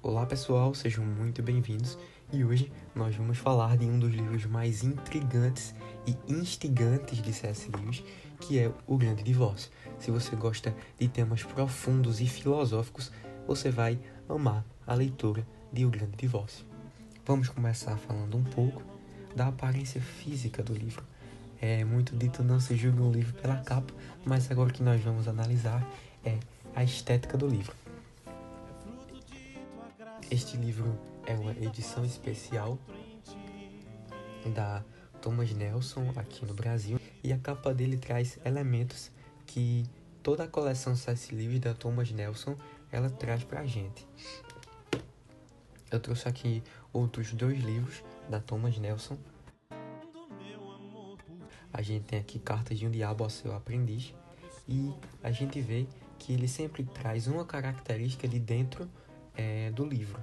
Olá pessoal, sejam muito bem-vindos e hoje nós vamos falar de um dos livros mais intrigantes e instigantes de C.S. Lewis, que é O Grande Divórcio. Se você gosta de temas profundos e filosóficos, você vai amar a leitura de O Grande Divórcio. Vamos começar falando um pouco da aparência física do livro. É muito dito não se julga um livro pela capa, mas agora o que nós vamos analisar é a estética do livro. Este livro é uma edição especial da Thomas Nelson aqui no Brasil e a capa dele traz elementos que toda a coleção C.S. Lewis da Thomas Nelson ela traz pra gente. Eu trouxe aqui outros 2 livros da Thomas Nelson. A gente tem aqui Cartas de um Diabo ao Seu Aprendiz e a gente vê que ele sempre traz uma característica de dentro do livro.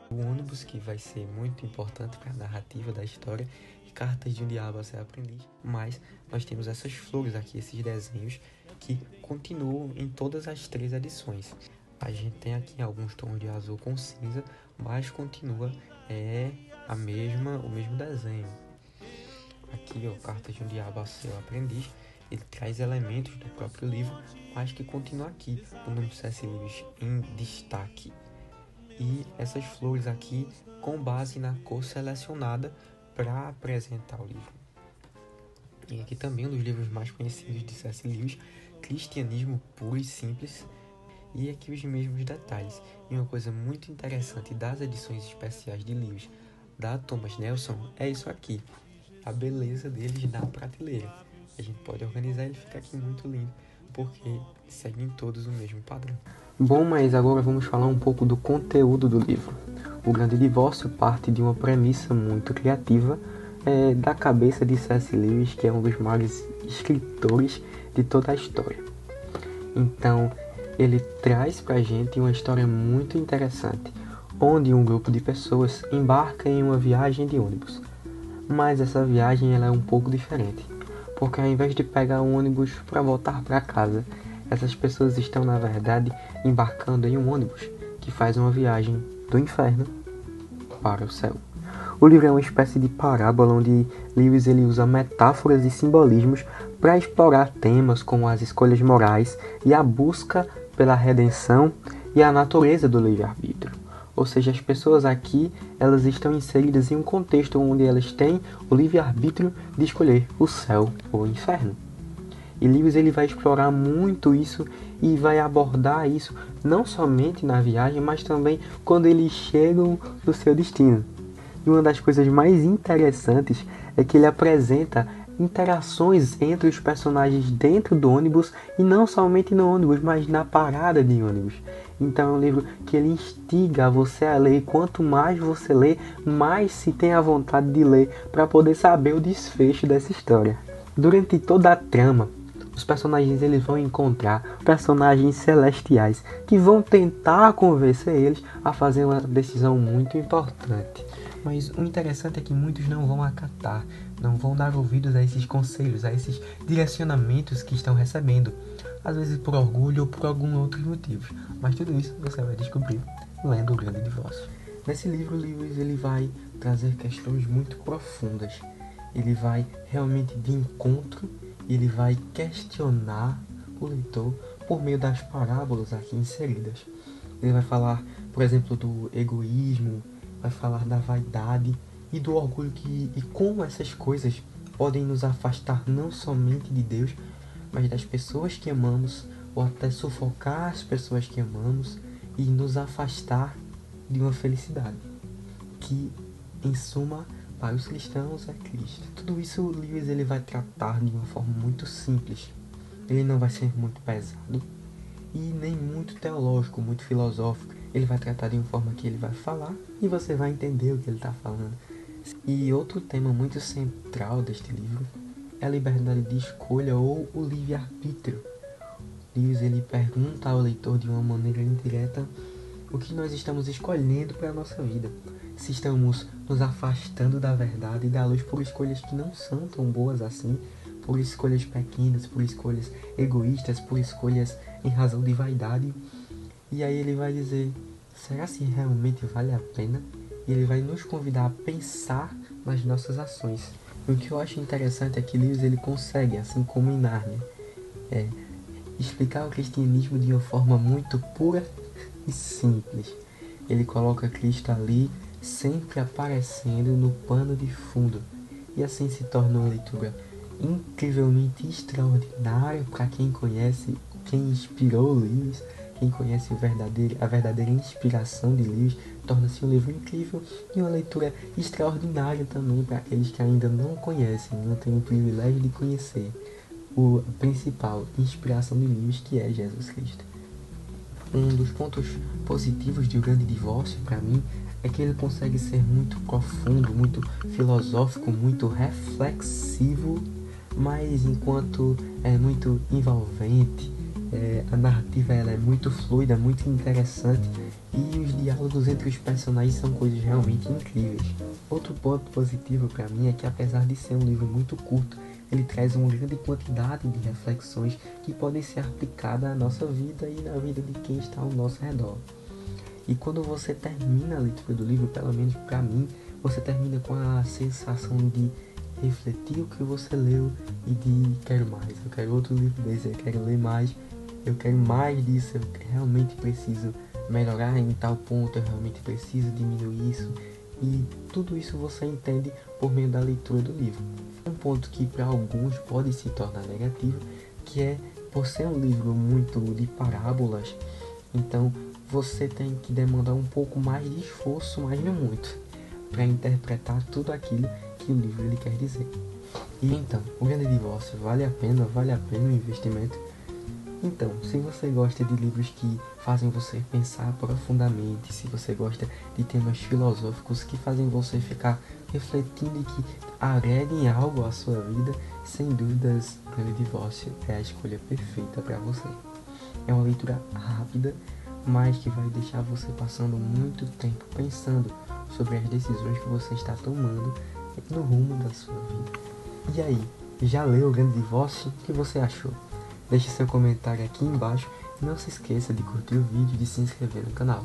O ônibus, que vai ser muito importante para a narrativa da história, e Cartas de um Diabo ao Seu Aprendiz. Mas nós temos essas flores aqui, esses desenhos, que continuam em todas as 3 edições. A gente tem aqui alguns tons de azul com cinza, mas continua o mesmo desenho. Aqui, Cartas de um Diabo ao Seu Aprendiz, ele traz elementos do próprio livro, mas que continua aqui, o nome de C.S. Lewis em destaque. E essas flores aqui com base na cor selecionada para apresentar o livro. E aqui também um dos livros mais conhecidos de C.S. Lewis, Cristianismo Puro e Simples. E aqui os mesmos detalhes. E uma coisa muito interessante das edições especiais de Lewis da Thomas Nelson é isso aqui. A beleza deles na prateleira. A gente pode organizar e ele fica aqui muito lindo, porque seguem todos o mesmo padrão. Bom, mas agora vamos falar um pouco do conteúdo do livro. O Grande Divórcio parte de uma premissa muito criativa da cabeça de C.S. Lewis, que é um dos maiores escritores de toda a história. Então, ele traz pra gente uma história muito interessante, onde um grupo de pessoas embarca em uma viagem de ônibus. Mas essa viagem ela é um pouco diferente, porque ao invés de pegar um ônibus para voltar para casa, essas pessoas estão, na verdade, embarcando em um ônibus que faz uma viagem do inferno para o céu. O livro é uma espécie de parábola onde Lewis ele usa metáforas e simbolismos para explorar temas como as escolhas morais e a busca pela redenção e a natureza do livre-arbítrio. Ou seja, as pessoas aqui elas estão inseridas em um contexto onde elas têm o livre-arbítrio de escolher o céu ou o inferno. E Lewis ele vai explorar muito isso e vai abordar isso não somente na viagem, mas também quando eles chegam no seu destino. E uma das coisas mais interessantes é que ele apresenta interações entre os personagens dentro do ônibus e não somente no ônibus, mas na parada de ônibus. Então é um livro que ele instiga você a ler, e quanto mais você lê, mais se tem a vontade de ler para poder saber o desfecho dessa história. Durante toda a trama, os personagens eles vão encontrar personagens celestiais que vão tentar convencer eles a fazer uma decisão muito importante. Mas o interessante é que muitos não vão acatar, não vão dar ouvidos a esses conselhos, a esses direcionamentos que estão recebendo. Às vezes por orgulho ou por algum outro motivo. Mas tudo isso você vai descobrir lendo O Grande Divórcio. Nesse livro, Lewis ele vai trazer questões muito profundas. Ele vai realmente de encontro, ele vai questionar o leitor por meio das parábolas aqui inseridas. Ele vai falar, por exemplo, do egoísmo, vai falar da vaidade e do orgulho e como essas coisas podem nos afastar não somente de Deus, mas das pessoas que amamos, ou até sufocar as pessoas que amamos e nos afastar de uma felicidade, que, em suma, para os cristãos é Cristo. Tudo isso Lewis ele vai tratar de uma forma muito simples. Ele não vai ser muito pesado e nem muito teológico, muito filosófico. Ele vai tratar de uma forma que ele vai falar e você vai entender o que ele está falando. E outro tema muito central deste livro é a liberdade de escolha ou o livre-arbítrio. Lewis ele pergunta ao leitor de uma maneira indireta o que nós estamos escolhendo para a nossa vida. Se estamos nos afastando da verdade e da luz por escolhas que não são tão boas assim, por escolhas pequenas, por escolhas egoístas, por escolhas em razão de vaidade. E aí ele vai dizer será se realmente vale a pena? Ele vai nos convidar a pensar nas nossas ações. O que eu acho interessante é que Lewis ele consegue, assim como em Nárnia, explicar o cristianismo de uma forma muito pura e simples. Ele coloca Cristo ali, sempre aparecendo no pano de fundo, e assim se torna uma leitura incrivelmente extraordinária para quem conhece, quem inspirou Lewis, quem conhece a verdadeira inspiração de Lewis. Torna-se um livro incrível e uma leitura extraordinária também para aqueles que ainda não conhecem, não têm o privilégio de conhecer a principal inspiração de Lewis, que é Jesus Cristo. Um dos pontos positivos de O Grande Divórcio, para mim, é que ele consegue ser muito profundo, muito filosófico, muito reflexivo, mas enquanto é muito envolvente, a narrativa ela é muito fluida, muito interessante, e os diálogos entre os personagens são coisas realmente incríveis. Outro ponto positivo para mim é que, apesar de ser um livro muito curto, ele traz uma grande quantidade de reflexões que podem ser aplicadas à nossa vida e na vida de quem está ao nosso redor. E quando você termina a leitura do livro, pelo menos para mim, você termina com a sensação de refletir o que você leu e de quero mais, eu quero outro livro desse, eu quero ler mais, eu quero mais disso, eu realmente preciso melhorar em tal ponto, eu realmente preciso diminuir isso. E tudo isso você entende por meio da leitura do livro. Um ponto que para alguns pode se tornar negativo, que é por ser um livro muito de parábolas, então você tem que demandar um pouco mais de esforço, mas não muito, para interpretar tudo aquilo que o livro ele quer dizer. E então, O Grande Divórcio vale a pena o investimento? Então, se você gosta de livros que fazem você pensar profundamente, se você gosta de temas filosóficos que fazem você ficar refletindo e que agreguem algo à sua vida, sem dúvidas, O Grande Divórcio é a escolha perfeita para você. É uma leitura rápida, mas que vai deixar você passando muito tempo pensando sobre as decisões que você está tomando no rumo da sua vida. E aí, já leu O Grande Divórcio? O que você achou? Deixe seu comentário aqui embaixo e não se esqueça de curtir o vídeo e de se inscrever no canal.